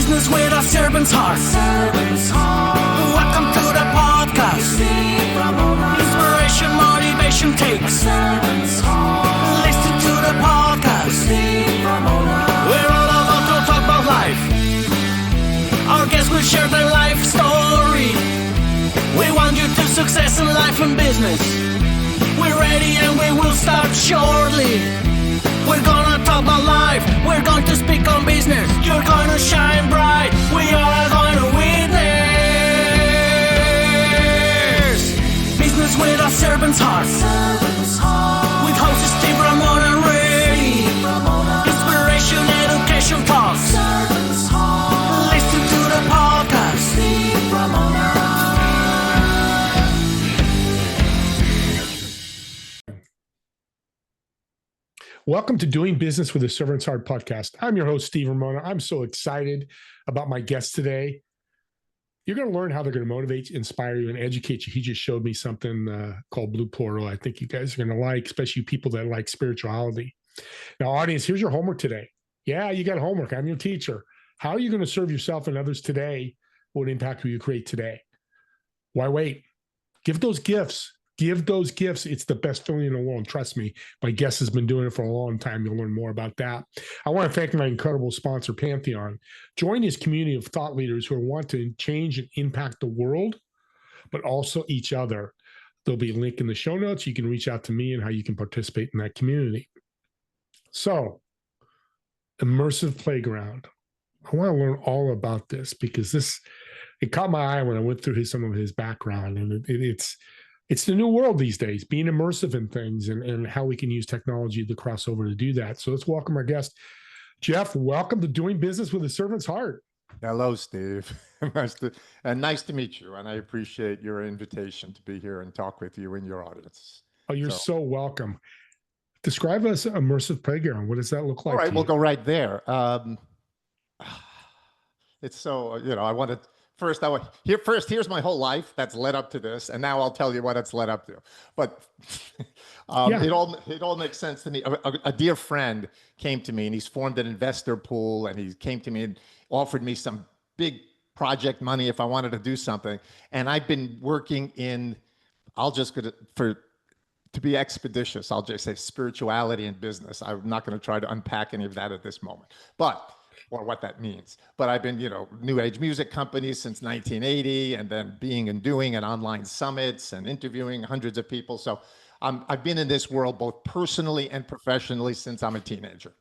Business with a servant's heart. Welcome to the podcast. Inspiration, motivation takes. Listen to the podcast. We're all about to talk about life. Our guests will share their life story. We want you to success in life and business. We're ready and we will start shortly. We're gonna talk about life. We're going to speak on business. You're gonna shine bright. We are going to witness. Business with a servant's heart. With hosts Steve, Ramona, and Ray. Inspiration, education talks. Listen to the podcast. Steve, Ramona. Welcome to Doing Business with a Servant's Heart podcast. I'm your host, Steve Ramona. I'm so excited about my guest today. You're going to learn how they're going to motivate, inspire you, and educate you. He just showed me something called Blue Portal. I think you guys are going to like, especially people that like spirituality. Now, audience, here's your homework today. Yeah, you got homework. I'm your teacher. How are you going to serve yourself and others today? What impact will you create today? Why wait? Give those gifts. Give those gifts. It's the best feeling in the world. Trust me, my guest has been doing it for a long time. You'll learn more about that. I want to thank my incredible sponsor, Pantheon. Join this community of thought leaders who want to change and impact the world, but also each other. There'll be a link in the show notes. You can reach out to me and how you can participate in that community. So, Immersive Playground. I want to learn all about this because it caught my eye when I went through some of his background, and it's the new world these days, being immersive in things and how we can use technology to cross over to do that. So let's welcome our guest. Jeff, welcome to Doing Business with a Servant's Heart. Hello, Steve. Nice to meet you. And I appreciate your invitation to be here and talk with you and your audience. Oh, you're so welcome. Describe us Immersive Playground. What does that look like? All right, we'll go right there. It's so, I want to... Here's my whole life that's led up to this, and now I'll tell you what it's led up to. But it all makes sense to me. A dear friend came to me, and he's formed an investor pool, and he came to me and offered me some big project money if I wanted to do something. And I've been working in, to be expeditious, I'll just say spirituality and business. I'm not going to try to unpack any of that at this moment, or what that means. But I've been, new age music companies since 1980, and then being and doing and online summits and interviewing hundreds of people. So I've been in this world both personally and professionally since I'm a teenager.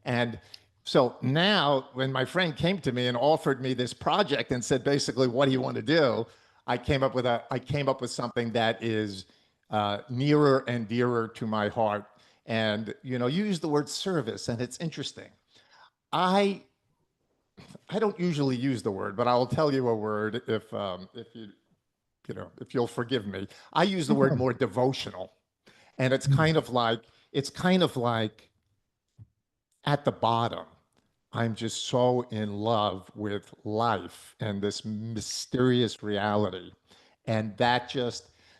And so now when my friend came to me and offered me this project and said, basically, what do you want to do? I came up with something that is nearer and dearer to my heart. And, you use the word service, and it's interesting. I don't usually use the word, but I will tell you a word if you'll forgive me. I use the word more devotional, and it's kind of like at the bottom, I'm just so in love with life and this mysterious reality, and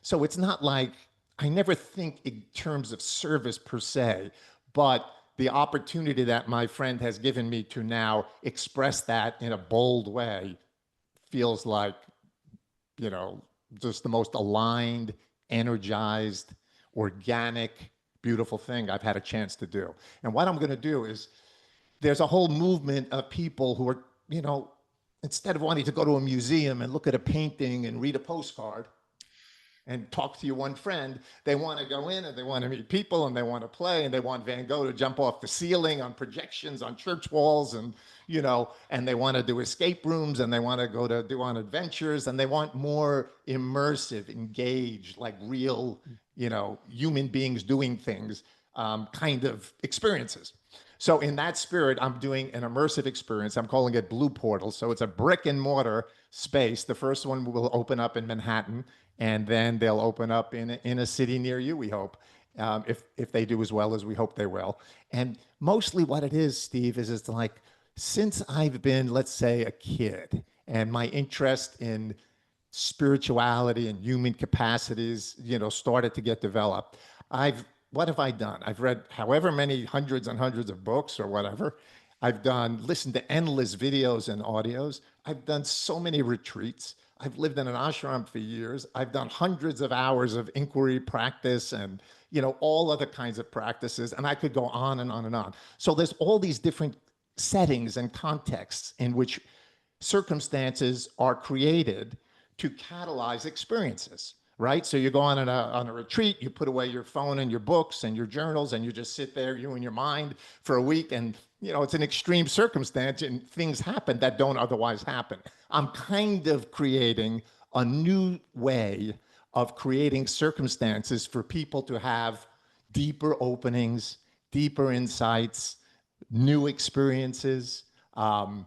so it's not like I never think in terms of service per se, but the opportunity that my friend has given me to now express that in a bold way feels like, just the most aligned, energized, organic, beautiful thing I've had a chance to do. And what I'm going to do is there's a whole movement of people who are, instead of wanting to go to a museum and look at a painting and read a postcard and talk to your one friend, they want to go in and they want to meet people and they want to play and they want Van Gogh to jump off the ceiling on projections on church walls and, and they want to do escape rooms and they want to do on adventures and they want more immersive, engaged, like real, human beings doing things, kind of experiences. So in that spirit, I'm doing an immersive experience. I'm calling it Blue Portal. So it's a brick and mortar space. The first one will open up in Manhattan, and then they'll open up in a city near you, we hope, if they do as well as we hope they will. And mostly what it is, Steve, is it's like, since I've been, let's say, a kid, and my interest in spirituality and human capacities, started to get developed, what have I done? I've read however many hundreds and hundreds of books or whatever. I've listened to endless videos and audios. I've done so many retreats. I've lived in an ashram for years. I've done hundreds of hours of inquiry practice and, all other kinds of practices. And I could go on and on and on. So there's all these different settings and contexts in which circumstances are created to catalyze experiences, right? So you go on a retreat, you put away your phone and your books and your journals, and you just sit there, you and your mind, for a week. And it's an extreme circumstance, and things happen that don't otherwise happen. I'm kind of creating a new way of creating circumstances for people to have deeper openings, deeper insights, new experiences, and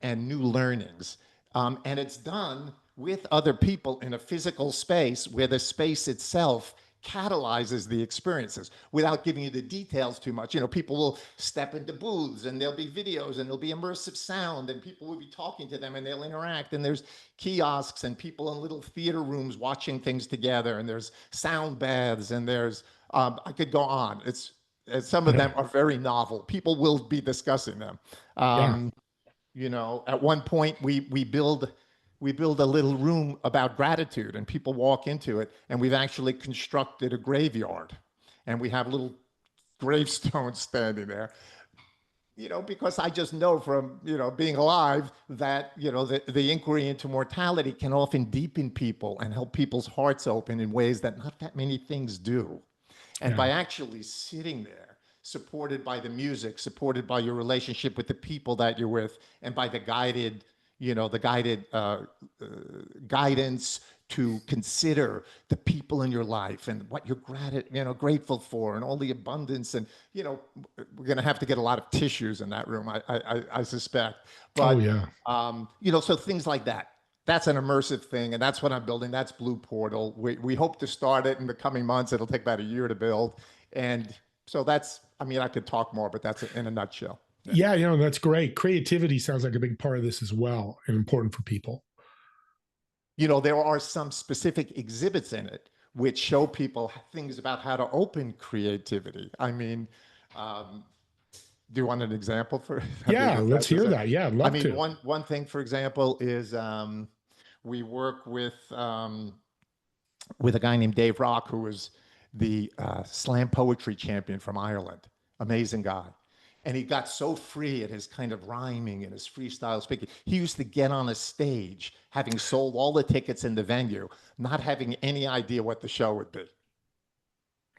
new learnings. And it's done with other people in a physical space where the space itself catalyzes the experiences without giving you the details too much. People will step into booths and there'll be videos and there'll be immersive sound and people will be talking to them and they'll interact, and there's kiosks and people in little theater rooms watching things together, and there's sound baths, and there's I could go on. Some of them are very novel. People will be discussing them. At one point we build a little room about gratitude, and people walk into it, and we've actually constructed a graveyard, and we have little gravestones standing there, because I just know from, being alive that, the inquiry into mortality can often deepen people and help people's hearts open in ways that not that many things do. And by actually sitting there, supported by the music, supported by your relationship with the people that you're with, and by the guided guidance to consider the people in your life and what you're grateful for, and all the abundance. And we're going to have to get a lot of tissues in that room, I suspect. But so things like that. That's an immersive thing, and that's what I'm building. That's Blue Portal. We hope to start it in the coming months. It'll take about a year to build, and so I could talk more, but that's in a nutshell. Yeah, that's great. Creativity sounds like a big part of this as well, and important for people. There are some specific exhibits in it which show people things about how to open creativity. Do you want an example for? Yeah, let's hear that. Yeah, I'd love to. One thing, for example, is we work with a guy named Dave Rock, who was the slam poetry champion from Ireland. Amazing guy. And he got so free at his kind of rhyming and his freestyle speaking. He used to get on a stage, having sold all the tickets in the venue, not having any idea what the show would be.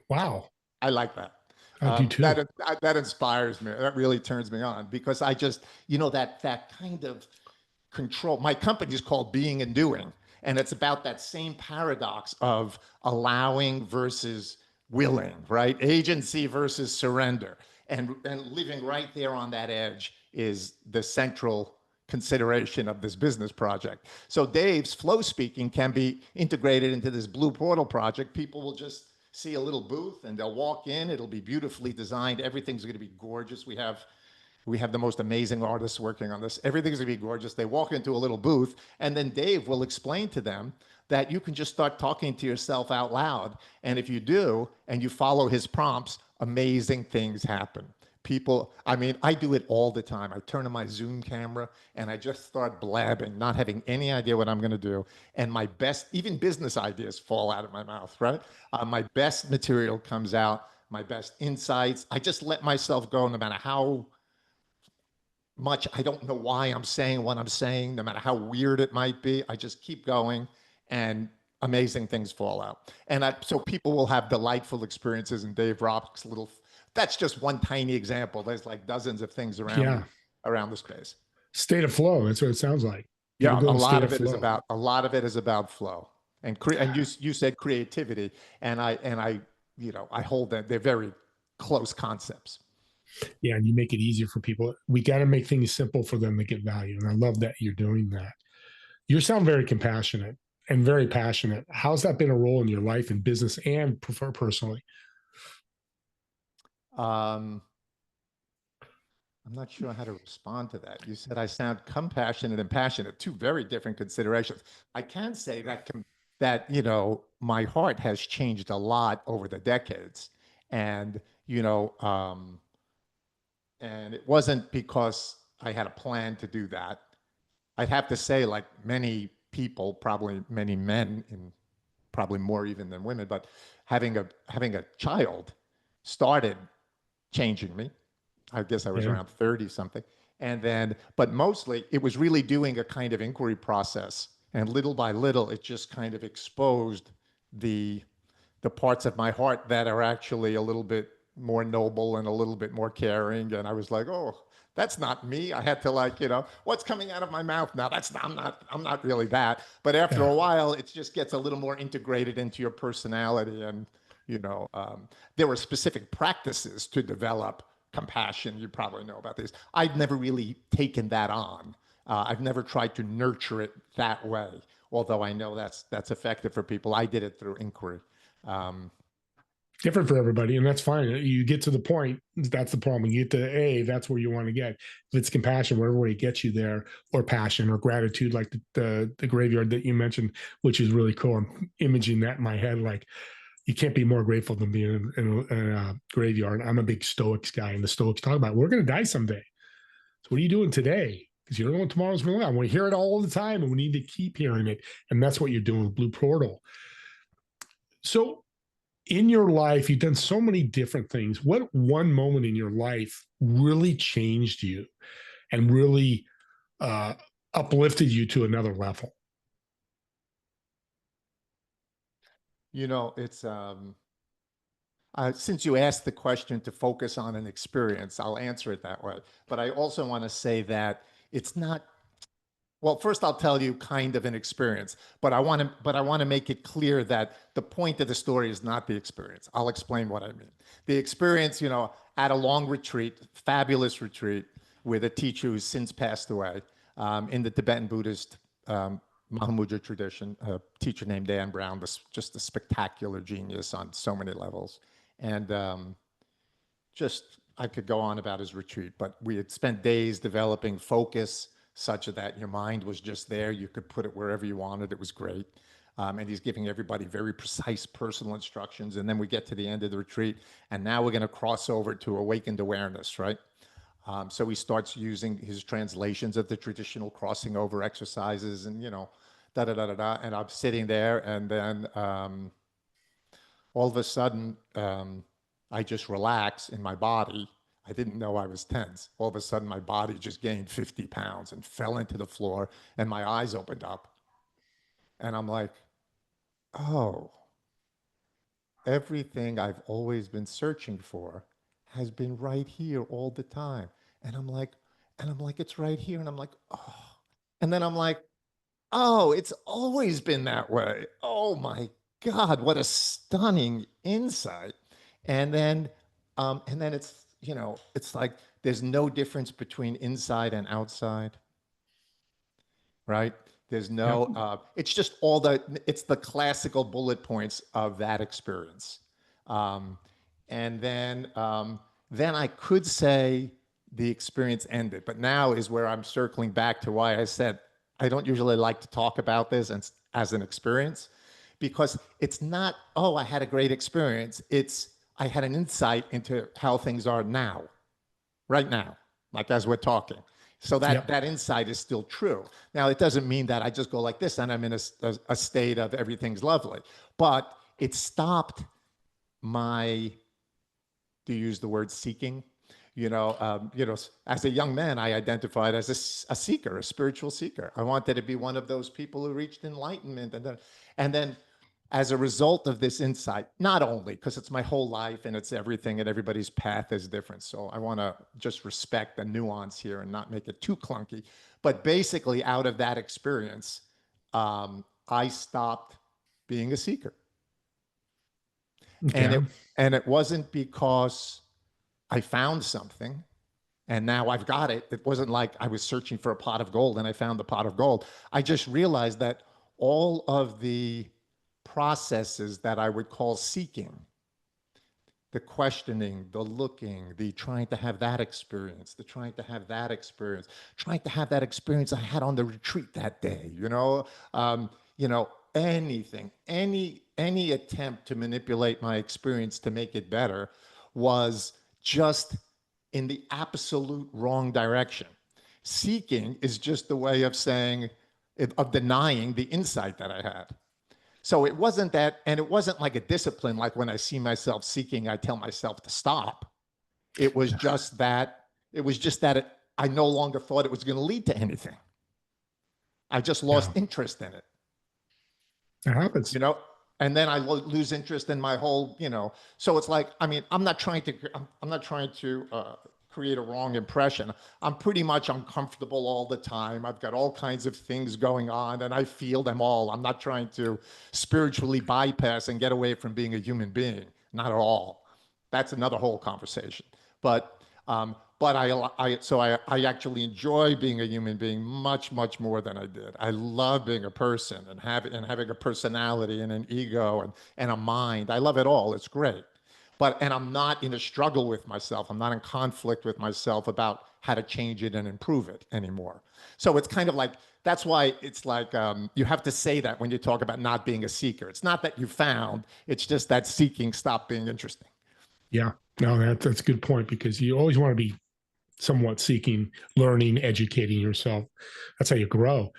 Wow. I like that. I do too. That inspires me. That really turns me on, because I just, that kind of control. My company is called Being and Doing, and it's about that same paradox of allowing versus willing, right? Agency versus surrender. And living right there on that edge is the central consideration of this business project. So Dave's flow speaking can be integrated into this Blue Portal project. People will just see a little booth and they'll walk in. It'll be beautifully designed. Everything's going to be gorgeous. We have the most amazing artists working on this. Everything's going to be gorgeous. They walk into a little booth, and then Dave will explain to them that you can just start talking to yourself out loud. And if you do, and you follow his prompts, amazing things happen. People, I do it all the time. I turn on my Zoom camera and I just start blabbing, not having any idea what I'm going to do. And my best, even business ideas fall out of my mouth, right? My best material comes out, my best insights. I just let myself go, no matter how much I don't know why I'm saying what I'm saying, no matter how weird it might be. I just keep going, and amazing things fall out. And so people will have delightful experiences in Dave Rock's little, that's just one tiny example. There's like dozens of things around the space. State of flow. That's what it sounds like. Yeah, a lot of it is about flow. And you said creativity, and I hold that they're very close concepts. Yeah, and you make it easier for people. We got to make things simple for them to get value. And I love that you're doing that. You sound very compassionate and very passionate. How's that been a role in your life and business and personally? I'm not sure how to respond to that. You said I sound compassionate and passionate, two very different considerations. I can say that my heart has changed a lot over the decades, and And it wasn't because I had a plan to do that. I'd have to say, like many people, probably many men, and probably more even than women, but having a child started changing me. I guess I was Yeah. around 30 something. And then, but mostly it was really doing a kind of inquiry process. And little by little, it just kind of exposed the the parts of my heart that are actually a little bit more noble and a little bit more caring. And I was like, oh, that's not me. I had to like, what's coming out of my mouth now? That's not, I'm not really that. But after Yeah. a while, it just gets a little more integrated into your personality. And, there were specific practices to develop compassion. You probably know about these. I'd never really taken that on. I've never tried to nurture it that way. Although I know that's effective for people. I did it through inquiry. Um, Different for everybody, and that's fine. You get to the point, that's the problem. You get to A, that's where you want to get. If it's compassion, whatever way it gets you there, or passion or gratitude, like the graveyard that you mentioned, which is really cool. I'm imaging that in my head, like you can't be more grateful than being in a graveyard. I'm a big Stoics guy, and the Stoics talk about we're going to die someday. So what are you doing today? Because you don't know what tomorrow's going to look like. We hear it all the time, and we need to keep hearing it. And that's what you're doing with Blue Portal. So in your life, you've done so many different things. What one moment in your life really changed you and really uh, uplifted you to another level? it's since you asked the question to focus on an experience, I'll answer it that way. But I also want to say that it's not. Well, first I'll tell you kind of an experience, but I want to make it clear that the point of the story is not the experience. I'll explain what I mean. The experience, at a long retreat, fabulous retreat with a teacher who's since passed away, in the Tibetan Buddhist Mahamudra tradition, a teacher named Dan Brown, just a spectacular genius on so many levels. And just I could go on about his retreat, but we had spent days developing focus such that your mind was just there. You could put it wherever you wanted. It was great. And he's giving everybody very precise personal instructions. And then we get to the end of the retreat, and now we're going to cross over to awakened awareness, right? So he starts using his translations of the traditional crossing over exercises, and da da da da da. And I'm sitting there, and then all of a sudden, I just relax in my body. I didn't know I was tense. All of a sudden, my body just gained 50 pounds and fell into the floor, and my eyes opened up. And I'm like, oh, everything I've always been searching for has been right here all the time. And I'm like, it's right here. And I'm like, oh. And then I'm like, oh, it's always been that way. Oh my God, what a stunning insight. And then it's like there's no difference between inside and outside, right? There's Yeah. no, it's just it's the classical bullet points of that experience. Um, and then I could say the experience ended, but now is where I'm circling back to why I said I don't usually like to talk about this as an experience, because it's not, oh, I had a great experience. It's, I had an insight into how things are now, right now, like as we're talking. So Yep. that insight is still true. Now, it doesn't mean that I just go like this and I'm in a state of everything's lovely, but it stopped my, do you use the word seeking? As a young man, I identified as a seeker, a spiritual seeker. I wanted to be one of those people who reached enlightenment. And then as a result of this insight, not only because it's my whole life and it's everything and everybody's path is different. So I want to just respect the nuance here and not make it too clunky. But basically, out of that experience, I stopped being a seeker. And Okay. it wasn't because I found something and now I've got it. It wasn't like I was searching for a pot of gold and I found the pot of gold. I just realized that all of the processes that I would call seeking, the questioning, the looking, the trying to have that experience, the trying to have that experience, trying to have that experience I had on the retreat that day, anything, any attempt to manipulate my experience to make it better was just in the absolute wrong direction. Seeking is just the way of saying, of denying the insight that I had. So it wasn't that, and it wasn't like a discipline, like when I see myself seeking, I tell myself to stop. It was just that, I no longer thought it was going to lead to anything. I just lost interest in it. It happens. You know, and then I lose interest in my whole, you know. So it's like, I mean, I'm not trying to create a wrong impression. I'm pretty much uncomfortable all the time. I've got all kinds of things going on, and I feel them all. I'm not trying to spiritually bypass and get away from being a human being. Not at all. That's another whole conversation. But I actually enjoy being a human being much, much more than I did. I love being a person and having a personality and an ego and a mind. I love it all. It's great. And I'm not in a struggle with myself. I'm not in conflict with myself about how to change it and improve it anymore. So it's kind of like, that's why it's like, you have to say that when you talk about not being a seeker. It's not that you found, it's just that seeking stopped being interesting. Yeah, no, that's a good point, because you always want to be somewhat seeking, learning, educating yourself. That's how you grow.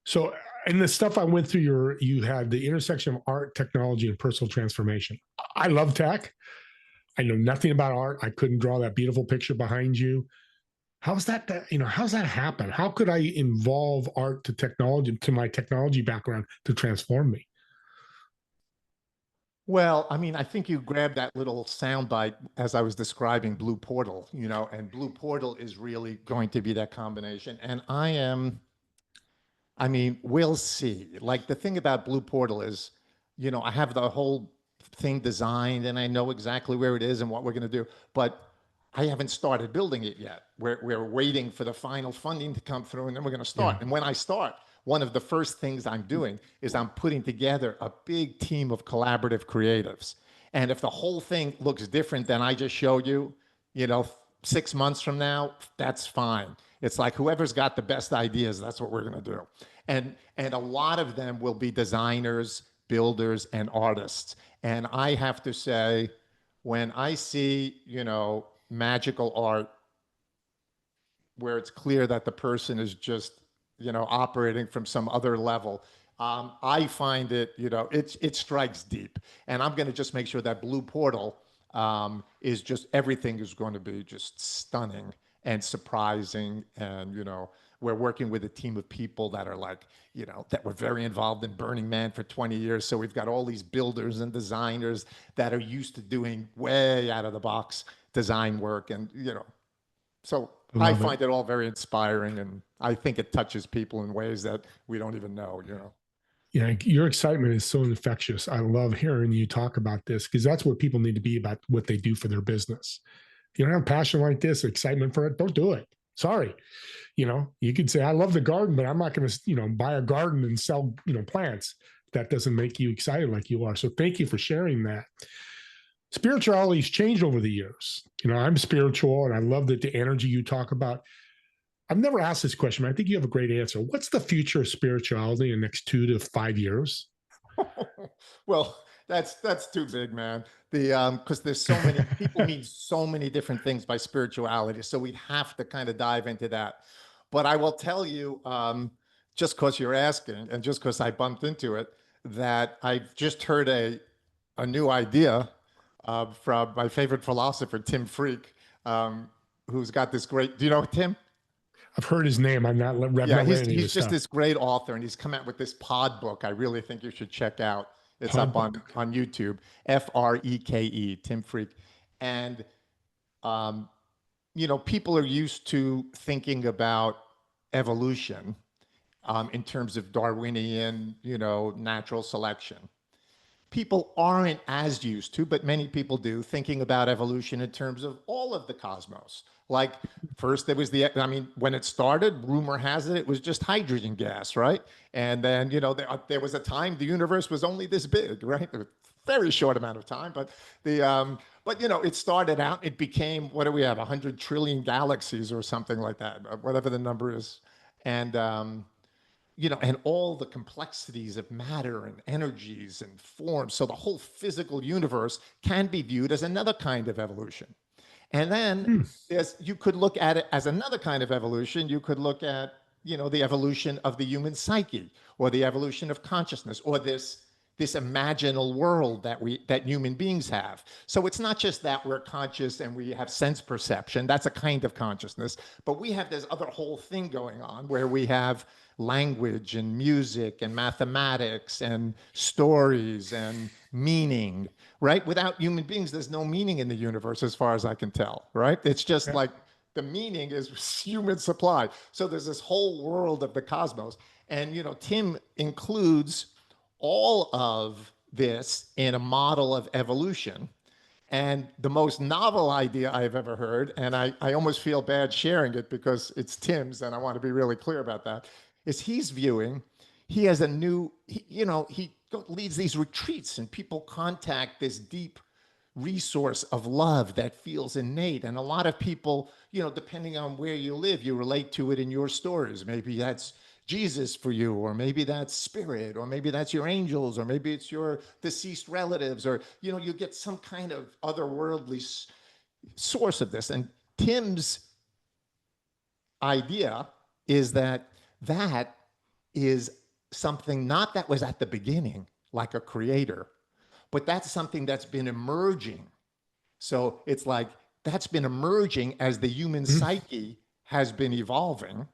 So in the stuff I went through, you had the intersection of art, technology, and personal transformation. I love tech. I know nothing about art. I couldn't draw that beautiful picture behind you. How's that happen? How could I involve art to technology, to my technology background, to transform me? Well, I mean, I think you grabbed that little soundbite as I was describing Blue Portal, you know, and Blue Portal is really going to be that combination. And I mean, we'll see. Like, the thing about Blue Portal is, you know, I have the whole thing designed and I know exactly where it is and what we're going to do, but I haven't started building it yet. We're waiting for the final funding to come through, and then we're going to start. Yeah. And when I start, one of the first things I'm doing is I'm putting together a big team of collaborative creatives. And if the whole thing looks different than I just showed you, you know, 6 months from now, that's fine. It's like, whoever's got the best ideas, that's what we're going to do. And a lot of them will be designers, builders, and artists. And I have to say, when I see, you know, magical art where it's clear that the person is just, you know, operating from some other level, I find it, you know, it strikes deep. And I'm going to just make sure that Blue Portal is just, everything is going to be just stunning and surprising. And, you know, we're working with a team of people that are like, you know, that were very involved in Burning Man for 20 years. So we've got all these builders and designers that are used to doing way out of the box design work. And, you know, so I find it all very inspiring, and I think it touches people in ways that we don't even know, you know. Yeah, your excitement is so infectious. I love hearing you talk about this, because that's what people need to be about what they do for their business. If you don't have passion like this, excitement for it, don't do it. Sorry. You know, you could say, I love the garden, but I'm not going to, you know, buy a garden and sell, you know, plants. That doesn't make you excited like you are. So thank you for sharing that. Spirituality's changed over the years. You know, I'm spiritual, and I love that the energy you talk about. I've never asked this question, but I think you have a great answer. What's the future of spirituality in the next 2 to 5 years? Well, that's too big, man. Because there's so many people mean so many different things by spirituality, so we'd have to kind of dive into that. But I will tell you, just because you're asking, and just because I bumped into it, that I've just heard a new idea from my favorite philosopher, Tim Freak, who's got this great. Do you know Tim? I've heard his name. I'm not read Yeah, any of he's his just stuff. this great author, and he's come out with this pod book. I really think you should check out. It's up on YouTube. Freke, Tim Freak, and you know, people are used to thinking about evolution in terms of Darwinian, you know, natural selection. People aren't as used to, but many people do, thinking about evolution in terms of all of the cosmos. Like, first there was I mean, when it started, rumor has it was just hydrogen gas, right? And then, you know, there was a time the universe was only this big, right? A very short amount of time, but but you know, it started out, it became, what do we have, 100 trillion galaxies or something like that, whatever the number is. And you know, and all the complexities of matter and energies and forms. So the whole physical universe can be viewed as another kind of evolution. And then you could look at it as another kind of evolution. You could look at, the evolution of the human psyche, or the evolution of consciousness, or this imaginal world that human beings have. So it's not just that we're conscious and we have sense perception. That's a kind of consciousness. But we have this other whole thing going on where we have language and music and mathematics and stories and meaning, right? Without human beings, there's no meaning in the universe as far as I can tell, right? It's just like the meaning is human supply. So there's this whole world of the cosmos. And, Tim includes all of this in a model of evolution. And the most novel idea I've ever heard, and I almost feel bad sharing it because it's Tim's, and I want to be really clear about that, is he has a new, he leads these retreats and people contact this deep resource of love that feels innate. And a lot of people, depending on where you live, you relate to it in your stories. Maybe that's Jesus for you, or maybe that's spirit, or maybe that's your angels, or maybe it's your deceased relatives, or, you get some kind of otherworldly source of this. And Tim's idea is that is something not that was at the beginning, like a creator, but that's something that's been emerging. So it's like that's been emerging as the human psyche has been evolving,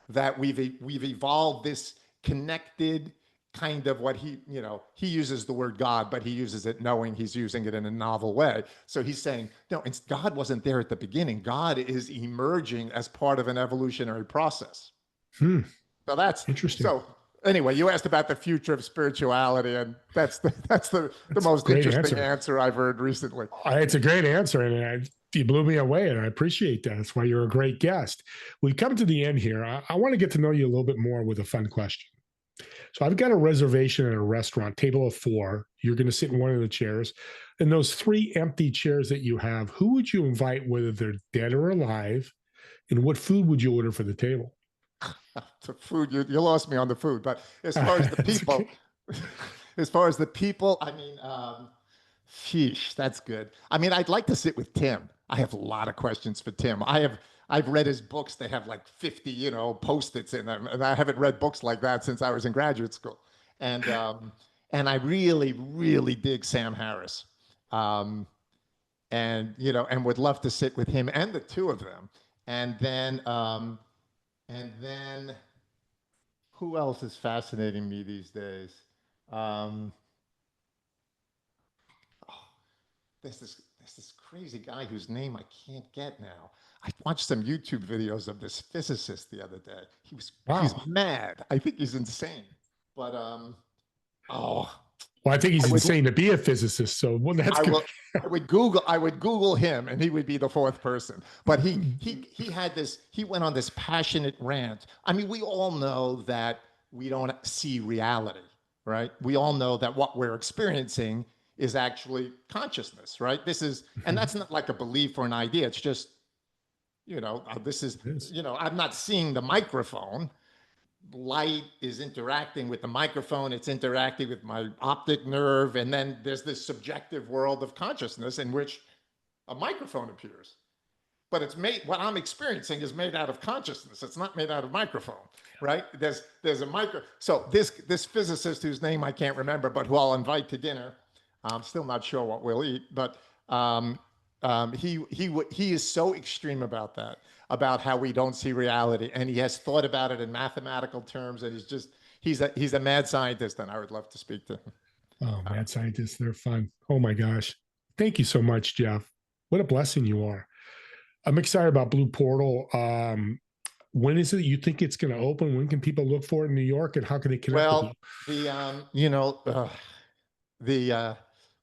that we've evolved this connected kind of what he uses the word God, but he uses it knowing he's using it in a novel way. So he's saying, no, God wasn't there at the beginning. God is emerging as part of an evolutionary process. So that's interesting. So anyway, you asked about the future of spirituality, and that's the most interesting answer I've heard recently. It's a great answer, and you blew me away, and I appreciate that. That's why you're a great guest. We've come to the end here. I want to get to know you a little bit more with a fun question. So I've got a reservation at a restaurant, table of 4. You're going to sit in one of the chairs. And those 3 empty chairs that you have, who would you invite, whether they're dead or alive? And what food would you order for the table? The food, you lost me on the food. But as far as the people, I mean, sheesh, that's good. I mean, I'd like to sit with Tim. I have a lot of questions for Tim. I've read his books. They have like 50, Post-its in them. And I haven't read books like that since I was in graduate school. And I really, really dig Sam Harris. And would love to sit with him and the two of them. And then who else is fascinating me these days? There's this crazy guy whose name I can't get now. I watched some YouTube videos of this physicist the other day. He's mad. I think he's insane. But well, I think he's insane to be a physicist. So that's good. I would Google him, and he would be the 4th person. But he went on this passionate rant. I mean, we all know that we don't see reality, right? We all know that what we're experiencing is actually consciousness, right? And that's not like a belief or an idea. It's just, I'm not seeing the microphone. Light is interacting with the microphone. It's interacting with my optic nerve. And then there's this subjective world of consciousness in which a microphone appears. But what I'm experiencing is made out of consciousness. It's not made out of microphone, right? There's a So this physicist whose name I can't remember, but who I'll invite to dinner, I'm still not sure what we'll eat, but he is so extreme about that, about how we don't see reality, and he has thought about it in mathematical terms, and he's a mad scientist, and I would love to speak to him. Oh, mad scientists, they're fun. Oh my gosh. Thank you so much, Jeff. What a blessing you are. I'm excited about Blue Portal. When is it you think it's going to open? When can people look for it in New York, and how can they connect with you?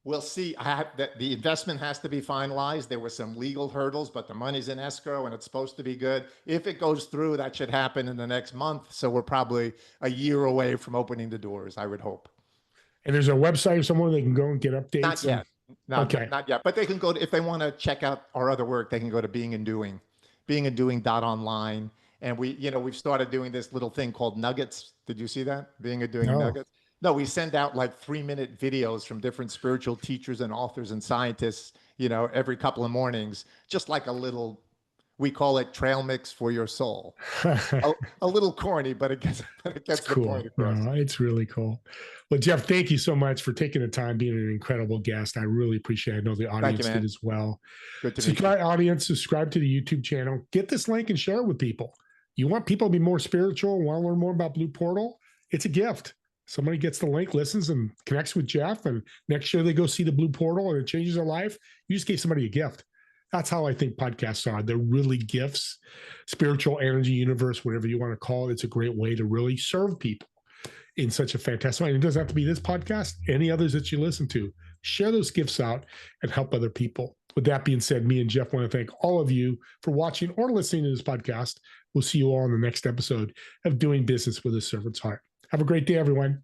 We'll see. The investment has to be finalized. There were some legal hurdles, but the money's in escrow and it's supposed to be good. If it goes through, that should happen in the next month. So we're probably a year away from opening the doors, I would hope. And there's a website somewhere they can go and get updates? Not yet. Not yet. But they can go if they want to check out our other work, they can go to Being and Doing, beinganddoing.online. And we've started doing this little thing called Nuggets. Did you see that? Being and Doing Nuggets. No, we send out like 3-minute videos from different spiritual teachers and authors and scientists, every couple of mornings, just like a little, we call it trail mix for your soul. A little corny, but it gets It's the cool. point across. No, it's really cool. Well, Jeff, thank you so much for taking the time, being an incredible guest. I really appreciate it. I know the audience man. did as well. Good to meet you. Audience, subscribe to the YouTube channel. Get this link and share it with people. You want people to be more spiritual and want to learn more about Blue Portal? It's a gift. Somebody gets the link, listens, and connects with Jeff, and next year they go see the Blue Portal and it changes their life. You just gave somebody a gift. That's how I think podcasts are. They're really gifts, spiritual energy universe, whatever you want to call it. It's a great way to really serve people in such a fantastic way. And it doesn't have to be this podcast, any others that you listen to. Share those gifts out and help other people. With that being said, me and Jeff want to thank all of you for watching or listening to this podcast. We'll see you all in the next episode of Doing Business with a Servant's Heart. Have a great day, everyone.